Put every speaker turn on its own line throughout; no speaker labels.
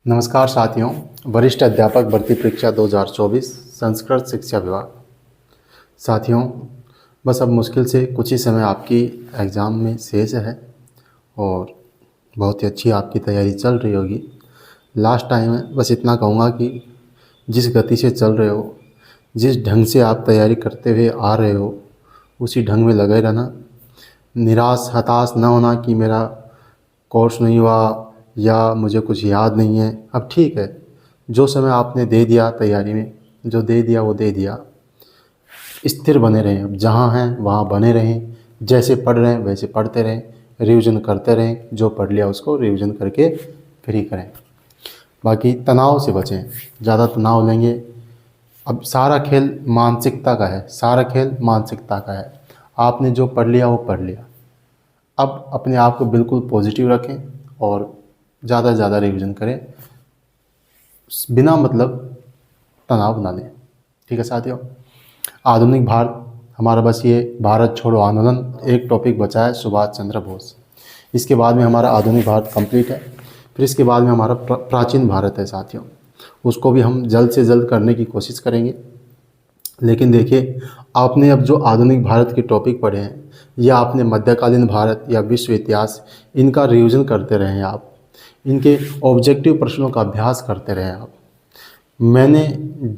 नमस्कार साथियों, वरिष्ठ अध्यापक भर्ती परीक्षा 2024 संस्कृत शिक्षा विभाग। साथियों, बस अब मुश्किल से कुछ ही समय आपकी एग्ज़ाम में शेष है और बहुत ही अच्छी आपकी तैयारी चल रही होगी। लास्ट टाइम है, बस इतना कहूँगा कि जिस गति से चल रहे हो, जिस ढंग से आप तैयारी करते हुए आ रहे हो, उसी ढंग में लगे रहना। निराश हताश न होना कि मेरा कोर्स नहीं हुआ या मुझे कुछ याद नहीं है। अब ठीक है, जो समय आपने दे दिया तैयारी में, जो दे दिया वो दे दिया। स्थिर बने रहें, अब जहाँ हैं वहाँ बने रहें, जैसे पढ़ रहे हैं वैसे पढ़ते रहें, रिवीजन करते रहें, जो पढ़ लिया उसको रिवीजन करके फ्री करें। बाकी तनाव से बचें, ज़्यादा तनाव लेंगे। अब सारा खेल मानसिकता का है, सारा खेल मानसिकता का है। आपने जो पढ़ लिया वो पढ़ लिया। अब अपने आप को बिल्कुल पॉजिटिव रखें और ज़्यादा से ज़्यादा रिवीजन करें, बिना मतलब तनाव ना लें। ठीक है साथियों, आधुनिक भारत हमारा बस ये भारत छोड़ो आंदोलन एक टॉपिक बचा है, सुभाष चंद्र बोस। इसके बाद में हमारा आधुनिक भारत कंप्लीट है। फिर इसके बाद में हमारा प्राचीन भारत है साथियों, उसको भी हम जल्द से जल्द करने की कोशिश करेंगे। लेकिन देखिए, आपने अब जो आधुनिक भारत के टॉपिक पढ़े हैं या आपने मध्यकालीन भारत या विश्व इतिहास, इनका रिवीजन करते रहें आप, इनके ऑब्जेक्टिव प्रश्नों का अभ्यास करते रहें आप। मैंने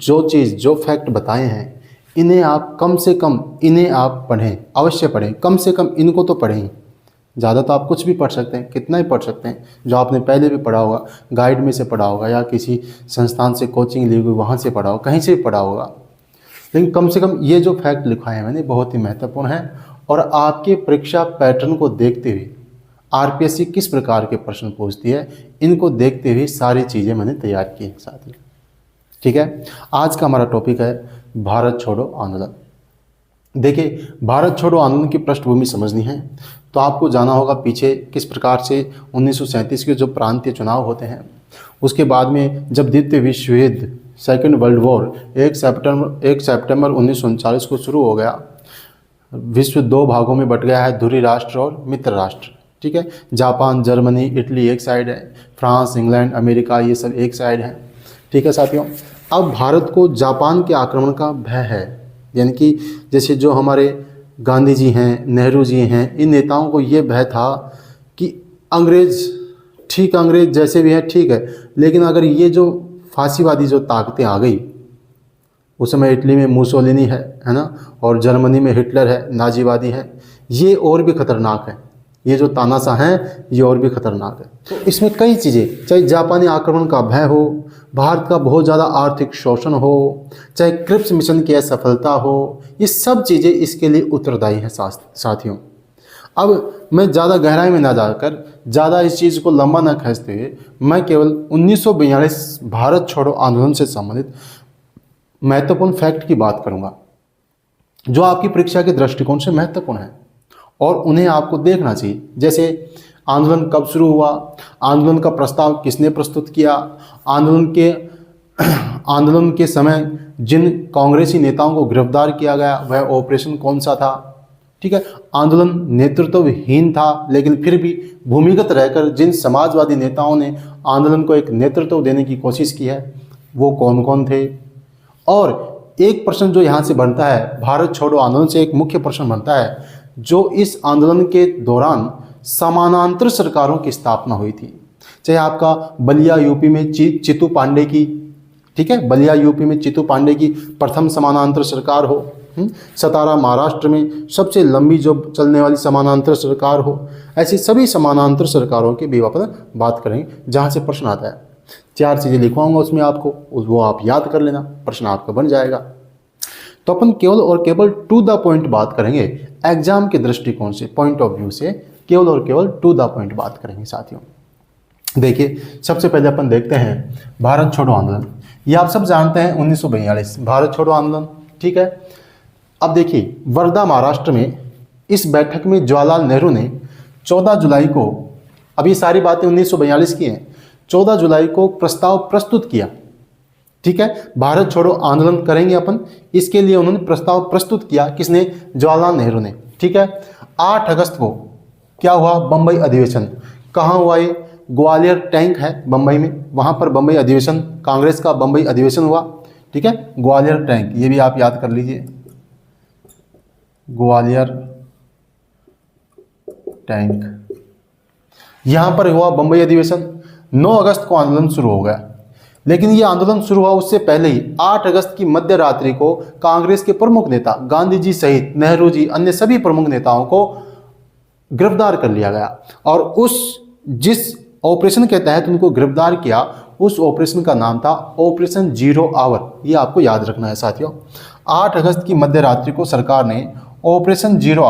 जो फैक्ट बताए हैं, इन्हें आप कम से कम इन्हें आप पढ़ें, अवश्य पढ़ें, कम से कम इनको तो पढ़ें। ज़्यादा तो आप कुछ भी पढ़ सकते हैं, कितना ही पढ़ सकते हैं, जो आपने पहले भी पढ़ा होगा, गाइड में से पढ़ा होगा या किसी संस्थान से कोचिंग ली हुई वहाँ से पढ़ा होगा, कहीं से भी पढ़ा होगा। लेकिन कम से कम ये जो फैक्ट लिखवाए हैं मैंने, बहुत ही महत्वपूर्ण है। और आपके परीक्षा पैटर्न को देखते हुए आरपीएससी किस प्रकार के प्रश्न पूछती है, इनको देखते हुए सारी चीज़ें मैंने तैयार की हैं साथ ही। ठीक है, आज का हमारा टॉपिक है भारत छोड़ो आंदोलन। देखिए, भारत छोड़ो आंदोलन की पृष्ठभूमि समझनी है तो आपको जाना होगा पीछे किस प्रकार से 1937 के जो प्रांतीय चुनाव होते हैं, उसके बाद में जब द्वितीय विश्व युद्ध सेकेंड वर्ल्ड वॉर 1 सितंबर 1939 को शुरू हो गया। विश्व दो भागों में बट गया है, ध्रुवीय राष्ट्र और मित्र राष्ट्र। ठीक है, जापान, जर्मनी, इटली एक साइड है, फ्रांस, इंग्लैंड, अमेरिका, ये सब एक साइड है। ठीक है साथियों, अब भारत को जापान के आक्रमण का भय है। यानी कि जैसे जो हमारे गांधी जी हैं, नेहरू जी हैं, इन नेताओं को ये भय था कि अंग्रेज जैसे भी हैं ठीक है, लेकिन अगर ये जो फांसीवादी जो ताकतें आ गई, उस समय इटली में मुसोलिनी है ना, और जर्मनी में हिटलर है, नाजीवादी है, ये और भी खतरनाक है। ये जो तानाशाह हैं ये और भी खतरनाक है। तो इसमें कई चीज़ें, चाहे जापानी आक्रमण का भय हो, भारत का बहुत ज़्यादा आर्थिक शोषण हो, चाहे क्रिप्स मिशन की असफलता हो, ये सब चीज़ें इसके लिए उत्तरदायी हैं साथियों। अब मैं ज़्यादा गहराई में ना जाकर, ज़्यादा इस चीज़ को लंबा ना खींचते हुए, मैं केवल 1942 भारत छोड़ो आंदोलन से संबंधित महत्वपूर्ण फैक्ट की बात करूँगा, जो आपकी परीक्षा के दृष्टिकोण से महत्वपूर्ण है और उन्हें आपको देखना चाहिए। जैसे आंदोलन कब शुरू हुआ, आंदोलन का प्रस्ताव किसने प्रस्तुत किया, आंदोलन के समय जिन कांग्रेसी नेताओं को गिरफ्तार किया गया वह ऑपरेशन कौन सा था। ठीक है, आंदोलन नेतृत्वहीन था, लेकिन फिर भी भूमिगत रहकर जिन समाजवादी नेताओं ने आंदोलन को एक नेतृत्व देने की कोशिश की है वो कौन कौन थे। और एक प्रश्न जो यहाँ से बनता है, भारत छोड़ो आंदोलन से एक मुख्य प्रश्न बनता है, जो इस आंदोलन के दौरान समानांतर सरकारों की स्थापना हुई थी। चाहे आपका बलिया यूपी में चित्तू पांडे की, ठीक है, बलिया यूपी में चित्तू पांडे की प्रथम समानांतर सरकार हो, सतारा महाराष्ट्र में सबसे लंबी जो चलने वाली समानांतर सरकार हो, ऐसी सभी समानांतर सरकारों की भी बात करेंगे जहाँ से प्रश्न आता है। 4 चीज़ें लिखवाऊंगा उसमें आपको, वो आप याद कर लेना, प्रश्न आपका बन जाएगा। तो अपन केवल और केवल टू द पॉइंट बात करेंगे, एग्जाम के दृष्टिकोण से, पॉइंट ऑफ व्यू से केवल और केवल टू द पॉइंट बात करेंगे साथियों। देखिए, सबसे पहले अपन देखते हैं भारत छोड़ो आंदोलन। ये आप सब जानते हैं 1942 भारत छोड़ो आंदोलन। ठीक है, अब देखिए, वर्धा महाराष्ट्र में इस बैठक में जवाहरलाल नेहरू ने 14 जुलाई को, अब ये सारी बातें 1942 की हैं, 14 जुलाई को प्रस्ताव प्रस्तुत किया। ठीक है, भारत छोड़ो आंदोलन करेंगे अपन, इसके लिए उन्होंने प्रस्ताव प्रस्तुत किया। किसने? जवाहरलाल नेहरू ने। ठीक है, 8 अगस्त को क्या हुआ? बंबई अधिवेशन। कहाँ हुआ ये? ग्वालियर टैंक है बम्बई में, वहाँ पर बम्बई अधिवेशन, कांग्रेस का बम्बई अधिवेशन हुआ। ठीक है, ग्वालियर टैंक, ये भी आप याद कर लीजिए, ग्वालियर टैंक, यहाँ पर हुआ बम्बई अधिवेशन। 9 अगस्त को आंदोलन शुरू हो गया, लेकिन ये आंदोलन शुरू हुआ उससे पहले ही 8 अगस्त की मध्य रात्रि को कांग्रेस के प्रमुख नेता गांधी जी सहित नेहरू जी, अन्य सभी प्रमुख नेताओं को गिरफ्तार कर लिया गया। और जिस ऑपरेशन के तहत उनको गिरफ्तार किया, उस ऑपरेशन का नाम था ऑपरेशन 0 आवर। ये आपको याद रखना है साथियों। 8 अगस्त की मध्य रात्रि को सरकार ने ऑपरेशन 0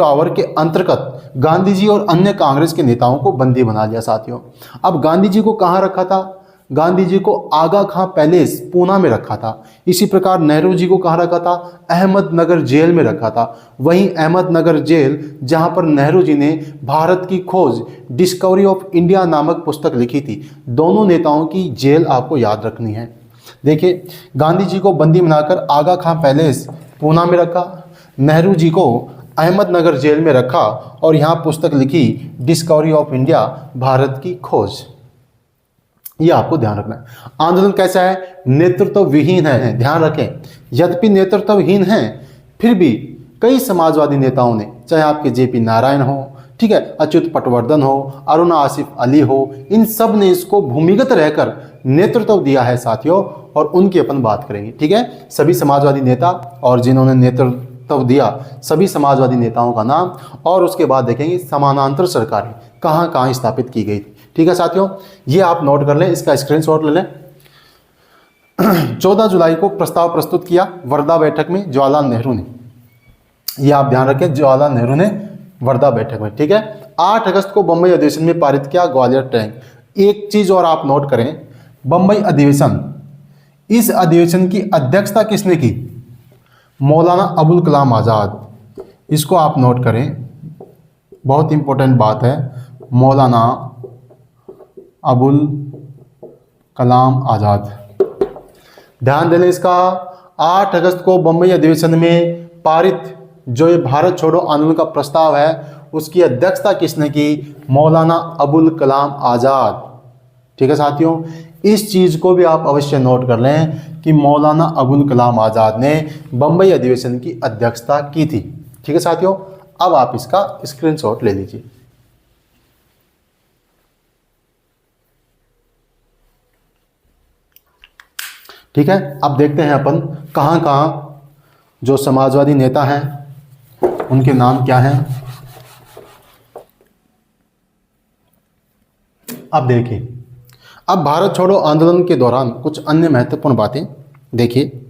आवर के अंतर्गत गांधी जी और अन्य कांग्रेस के नेताओं को बंदी बना लिया साथियों। अब गांधी जी को कहाँ रखा था? गांधी जी को आगा खां पैलेस पूना में रखा था। इसी प्रकार नेहरू जी को कहाँ रखा था? अहमदनगर जेल में रखा था। वहीं अहमदनगर जेल, जहां पर नेहरू जी ने भारत की खोज डिस्कवरी ऑफ इंडिया नामक पुस्तक लिखी थी। दोनों नेताओं की जेल आपको याद रखनी है। देखिए, गांधी जी को बंदी बनाकर आगा खां पैलेस पूना में रखा, नेहरू जी को अहमदनगर जेल में रखा और यहाँ पुस्तक लिखी डिस्कवरी ऑफ इंडिया, भारत की खोज। ये आपको ध्यान रखना है। आंदोलन कैसा है? नेतृत्व विहीन है, ध्यान रखें। यद्यपि नेतृत्वहीन है, फिर भी कई समाजवादी नेताओं ने, चाहे आपके जेपी नारायण हो, ठीक है, अच्युत पटवर्धन हो, अरुणा आसिफ अली हो, इन सब ने इसको भूमिगत रहकर नेतृत्व दिया है साथियों, और उनकी अपन बात करेंगे। ठीक है, सभी समाजवादी नेता और जिन्होंने नेतृत्व दिया, सभी समाजवादी नेताओं का नाम, और उसके बाद देखेंगे समानांतर सरकारें कहाँ कहाँ स्थापित की गई थी। ठीक है साथियों, ये आप नोट कर लें, इसका स्क्रीनशॉट ले लें। 14 जुलाई को प्रस्ताव प्रस्तुत किया वर्धा बैठक में जवाहरलाल नेहरू ने। ये आप ध्यान रखें, जवाहरलाल नेहरू ने वर्धा बैठक में। ठीक है, 8 अगस्त को बम्बई अधिवेशन में पारित किया ग्वालियर टैंक। एक चीज और आप नोट करें, बम्बई अधिवेशन, इस अधिवेशन की अध्यक्षता किसने की? मौलाना अबुल कलाम आज़ाद। इसको आप नोट करें, बहुत इंपॉर्टेंट बात है, मौलाना अबुल कलाम आज़ाद। ध्यान देने इसका। 8 अगस्त को बम्बई अधिवेशन में पारित जो ये भारत छोड़ो आंदोलन का प्रस्ताव है, उसकी अध्यक्षता किसने की? मौलाना अबुल कलाम आज़ाद। ठीक है साथियों, इस चीज़ को भी आप अवश्य नोट कर लें कि मौलाना अबुल कलाम आज़ाद ने बम्बई अधिवेशन की अध्यक्षता की थी। ठीक है साथियों, अब आप इसका स्क्रीनशॉट ले लीजिए। ठीक है, अब देखते हैं अपन कहाँ कहाँ जो समाजवादी नेता हैं उनके नाम क्या हैं। अब देखिए, अब भारत छोड़ो आंदोलन के दौरान कुछ अन्य महत्वपूर्ण बातें देखिए।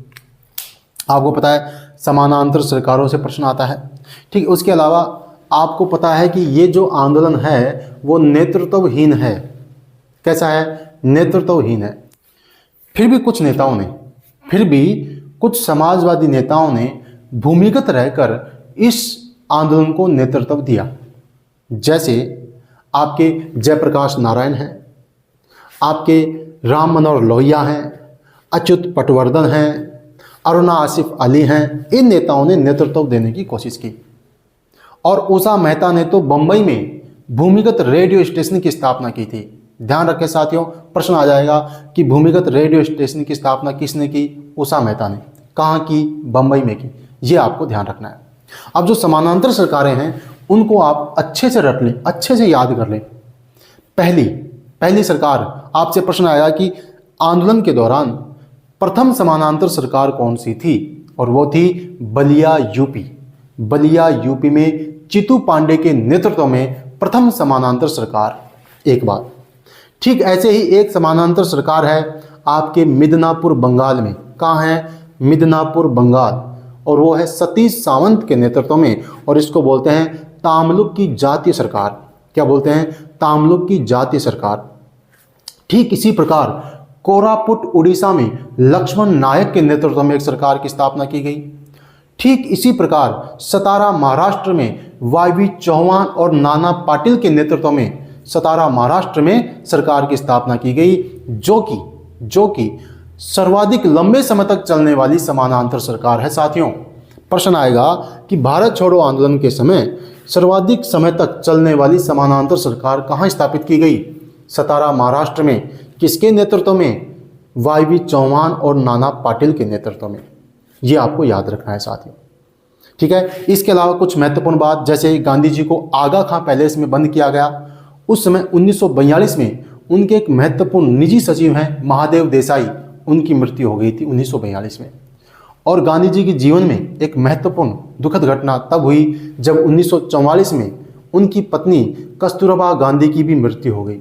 आपको पता है समानांतर सरकारों से प्रश्न आता है। ठीक, उसके अलावा आपको पता है कि ये जो आंदोलन है वो नेतृत्वहीन है। कैसा है? नेतृत्वहीन है। फिर भी कुछ समाजवादी नेताओं ने भूमिगत रहकर इस आंदोलन को नेतृत्व दिया। जैसे आपके जयप्रकाश नारायण हैं, आपके राम मनोहर लोहिया हैं, अच्युत पटवर्धन हैं, अरुणा आसिफ अली हैं। इन नेताओं ने नेतृत्व देने की कोशिश की। और उषा मेहता ने तो बम्बई में भूमिगत रेडियो स्टेशन की स्थापना की थी। ध्यान रखें साथियों, प्रश्न आ जाएगा कि भूमिगत रेडियो स्टेशन की स्थापना किसने की? उषा मेहता ने। कहाँ की? बम्बई में की। ये आपको ध्यान रखना है। अब जो समानांतर सरकारें हैं उनको आप अच्छे से रट लें, अच्छे से याद कर लें। पहली सरकार, आपसे प्रश्न आया कि आंदोलन के दौरान प्रथम समानांतर सरकार कौन सी थी? और वो थी बलिया यूपी। बलिया यूपी में चितू पांडे के नेतृत्व में प्रथम समानांतर सरकार। एक बात। ठीक ऐसे ही एक समानांतर सरकार है आपके मिदनापुर बंगाल में। कहाँ है? मिदनापुर बंगाल। और वो है सतीश सावंत के नेतृत्व में, और इसको बोलते हैं तामलुक की जातीय सरकार। क्या बोलते हैं? तामलुक की जातीय सरकार। ठीक इसी प्रकार कोरापुट उड़ीसा में लक्ष्मण नायक के नेतृत्व में एक सरकार की स्थापना की गई। ठीक इसी प्रकार सतारा महाराष्ट्र में वाईवी चौहान और नाना पाटिल के नेतृत्व में सतारा महाराष्ट्र में सरकार की स्थापना की गई, जो कि सर्वाधिक लंबे समय तक चलने वाली समानांतर सरकार है साथियों। प्रश्न आएगा कि भारत छोड़ो आंदोलन के समय सर्वाधिक समय तक चलने वाली समानांतर सरकार कहाँ स्थापित की गई? सतारा महाराष्ट्र में। किसके नेतृत्व में? वाईवी चौहान और नाना पाटिल के नेतृत्व में। ये आपको याद रखना है साथियों, ठीक है। इसके अलावा कुछ महत्वपूर्ण बात, जैसे गांधी जी को आगा खां पैलेस में बंद किया गया। उस समय 1942 में उनके एक महत्वपूर्ण निजी सचिव हैं महादेव देसाई, उनकी मृत्यु हो गई थी 1942 में। और गांधी जी के जीवन में एक महत्वपूर्ण दुखद घटना तब हुई जब 1944 में उनकी पत्नी कस्तूरबा गांधी की भी मृत्यु हो गई।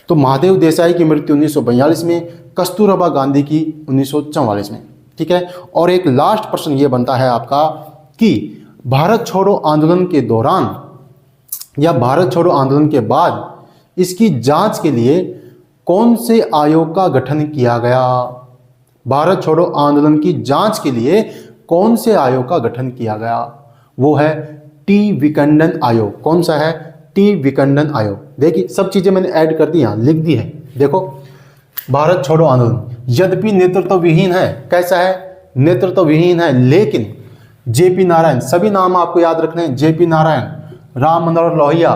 तो महादेव देसाई की मृत्यु 1942 में, कस्तूरबा गांधी की 1944 में, ठीक है। और एक लास्ट प्रश्न ये बनता है आपका कि भारत छोड़ो आंदोलन के दौरान या भारत छोड़ो आंदोलन के बाद इसकी जांच के लिए कौन से आयोग का गठन किया गया? भारत छोड़ो आंदोलन की जांच के लिए कौन से आयोग का गठन किया गया? वो है टी विकंडन आयोग। कौन सा है? टी विकंडन आयोग। देखिए सब चीजें मैंने ऐड कर दी, यहाँ लिख दी है। देखो भारत छोड़ो आंदोलन यद्यपि नेतृत्व विहीन है, कैसा है? नेतृत्व विहीन है, लेकिन जेपी नारायण, सभी नाम आपको याद रखने हैं, जेपी नारायण, राम मनोहर लोहिया,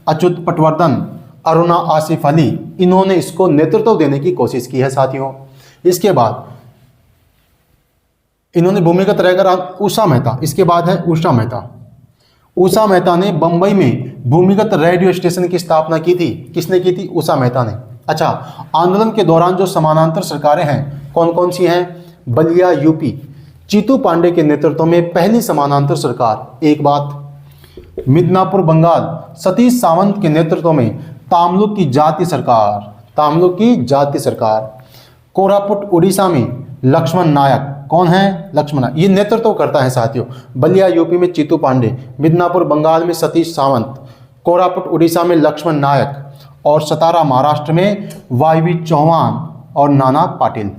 अच्युत पटवर्धन, अरुणा आसिफ अली, इन्होंने इसको नेतृत्व देने की कोशिश की है साथियों। इसके बाद इन्होंने भूमिगत रहकर उषा मेहता, इसके बाद है उषा मेहता। उषा मेहता ने बंबई में भूमिगत रेडियो स्टेशन की स्थापना की थी। किसने की थी? उषा मेहता ने। अच्छा, आंदोलन के दौरान जो समानांतर सरकारें हैं कौन कौन सी हैं? बलिया यूपी, चीतू पांडे के नेतृत्व में पहली समानांतर सरकार। एक बात, मिदनापुर बंगाल, सतीश सावंत के नेतृत्व में तामलुक की जाति सरकार, तामलुक की जाति सरकार। कोरापुट उड़ीसा में लक्ष्मण नायक, कौन है? लक्ष्मण नायक, ये नेतृत्व करता है साथियों। बलिया यूपी में चीतू पांडे, मिदनापुर बंगाल में सतीश सावंत, कोरापुट उड़ीसा में लक्ष्मण नायक और सतारा महाराष्ट्र में वाईवी चौहान और नाना पाटिल।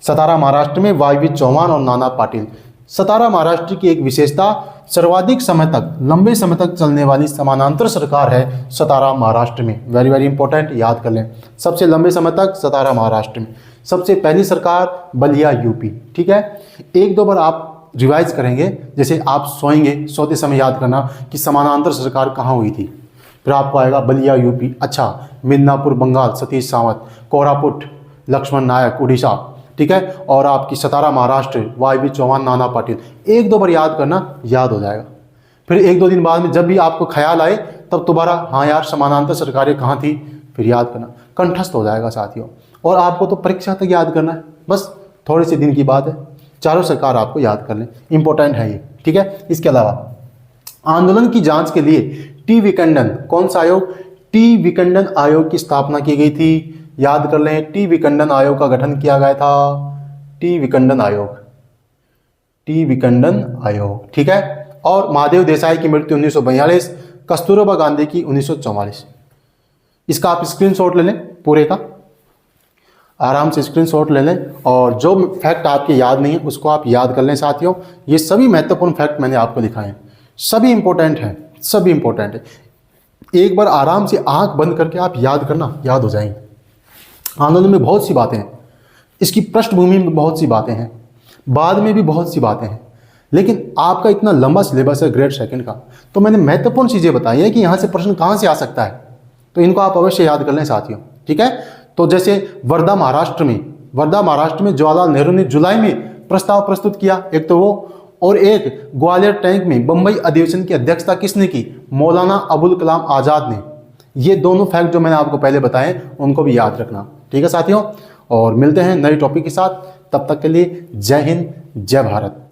सतारा महाराष्ट्र में वाईवी चौहान और नाना पाटिल। सतारा महाराष्ट्र की एक विशेषता, सर्वाधिक समय तक, लंबे समय तक चलने वाली समानांतर सरकार है सतारा महाराष्ट्र में। वेरी वेरी इंपॉर्टेंट, याद कर लें। सबसे लंबे समय तक सतारा महाराष्ट्र में, सबसे पहली सरकार बलिया यूपी, ठीक है। एक दो बार आप रिवाइज करेंगे, जैसे आप सोएंगे, सोते समय याद करना कि समानांतर सरकार कहाँ हुई थी। फिर आपको आएगा बलिया यूपी, अच्छा, मिदनापुर बंगाल सतीश सावंत, कोरापुट लक्ष्मण नायक उड़ीसा, ठीक है, और आपकी सतारा महाराष्ट्र वाईवी चौहान नाना पाटिल। एक दो बार याद करना, याद हो जाएगा। फिर एक दो दिन बाद में जब भी आपको ख्याल आए तब दोबारा, हाँ यार समानांतर सरकारें कहाँ थी, फिर याद करना, कंठस्थ हो जाएगा साथियों। और आपको तो परीक्षा तक याद करना है, बस थोड़े से दिन की बात है। चारों सरकार आपको याद कर लें, इंपॉर्टेंट है ये, ठीक है। इसके अलावा आंदोलन की जांच के लिए टी विकंडन, कौन सा आयोग? टी विकंडन आयोग की स्थापना की गई थी। याद कर लें, टी विकंडन आयोग का गठन किया गया था। टी विकंडन आयोग, टी विकंडन आयोग, ठीक है। और महादेव देसाई की मृत्यु 1942, कस्तूरबा गांधी की 1944। इसका आप स्क्रीनशॉट ले लें, पूरे का आराम से स्क्रीनशॉट ले लें, और जो फैक्ट आपके याद नहीं है उसको आप याद कर लें साथियों। ये सभी महत्वपूर्ण फैक्ट मैंने आपको दिखाए हैं, सभी इंपॉर्टेंट हैं, सभी इंपॉर्टेंट है। एक बार आराम से आंख बंद करके आप याद करना, याद हो जाएंगे। आंदोलन में बहुत सी बातें हैं, इसकी पृष्ठभूमि में बहुत सी बातें हैं, बाद में भी बहुत सी बातें हैं, लेकिन आपका इतना लंबा सिलेबस है ग्रेड सेकंड का, तो मैंने महत्वपूर्ण चीज़ें बताई है कि यहाँ से प्रश्न कहाँ से आ सकता है, तो इनको आप अवश्य याद कर लें साथियों, ठीक है। तो जैसे वर्धा महाराष्ट्र में जवाहरलाल नेहरू ने जुलाई में प्रस्ताव प्रस्तुत किया, एक तो वो, और एक ग्वालियर टैंक में बंबई अधिवेशन की अध्यक्षता किसने की? मौलाना अबुल कलाम आज़ाद ने। ये दोनों फैक्ट जो मैंने आपको पहले बताए उनको भी याद रखना, ठीक है साथियों। और मिलते हैं नए टॉपिक के साथ, तब तक के लिए जय हिंद, जय भारत।